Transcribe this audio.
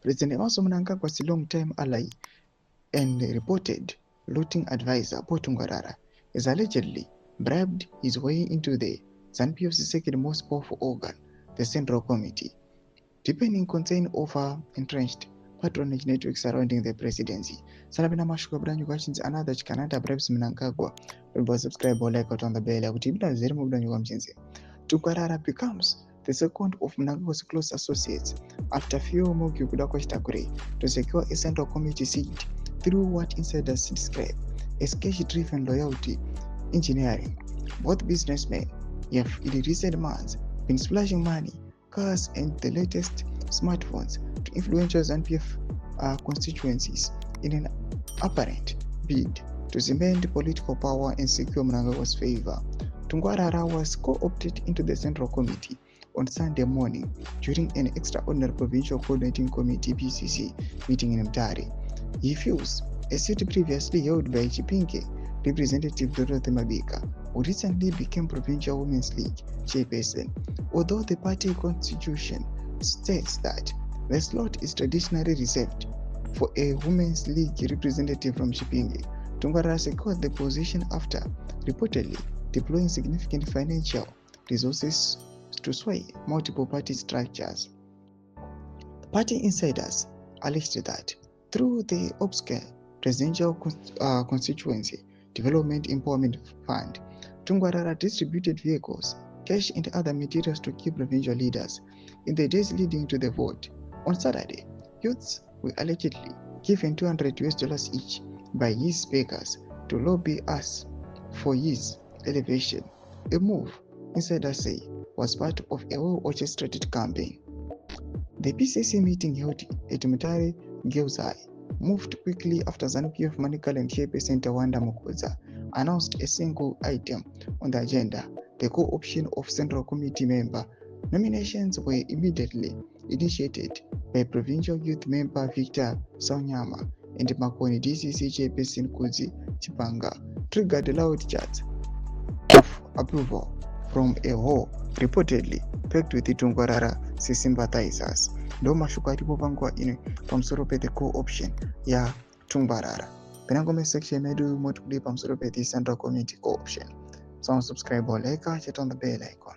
President Emerson Mnangagwa was a long-time ally and reported looting advisor Tungwarara has allegedly bribed his way into the ZVAITWA's second most powerful organ, the Central Committee, deepening concern over entrenched patronage network surrounding the presidency. Salabina mashuka branyu questions another Chigananda Bribes Mnangagwa. Remember subscribe or like on the bell. Kutibina zerimu branyu kwamchinzi. Tungwarara becomes the second of Mnangagwa's close associates after few Mogi Kudakwashtakure to secure a Central Committee seat through what insiders describe as cash-driven loyalty engineering. Both businessmen have in recent months been splashing money, cars, and the latest smartphones to influential ZANU-PF constituencies in an apparent bid to cement political power and secure Mnangagwa's favor. Tungwarara was co-opted into the Central Committee on Sunday morning during an extraordinary Provincial Coordinating Committee (PCC) meeting in Mtare. He fills a seat previously held by Chipinge Representative Dorothy Mabika, who recently became Provincial Women's League chairperson. Although the party constitution states that the slot is traditionally reserved for a Women's League representative from Chipinge, Tungwarara secured the position after reportedly deploying significant financial resources to sway multiple party structures. Party insiders alleged that through the obscure Presidential Constituency Development Empowerment Fund, Tungwarara distributed vehicles, cash, and other materials to key provincial leaders in the days leading to the vote. On Saturday, youths were allegedly given $200 each by his speakers to lobby us for his elevation, a move insiders say was part of a well-orchestrated campaign. The PCC meeting held at Mtare Geuzai moved quickly after ZANU-PF Manicaland chairperson Tawanda Mukuza announced a single item on the agenda, the co-option of Central Committee member. Nominations were immediately initiated by Provincial Youth Member Victor Saunyama and Makoni DCC chairperson Kuzi Chipanga, triggered loud chants of approval from a hall reportedly packed with Tungwarara sympathizers. Ndo mashuka alipopangwa ine pamsoro pe the co-option ya Tungwarara. Penangome section medu motukuli pamsoro pe the Central Committee co-option. So subscribe or like, hit on the bell icon.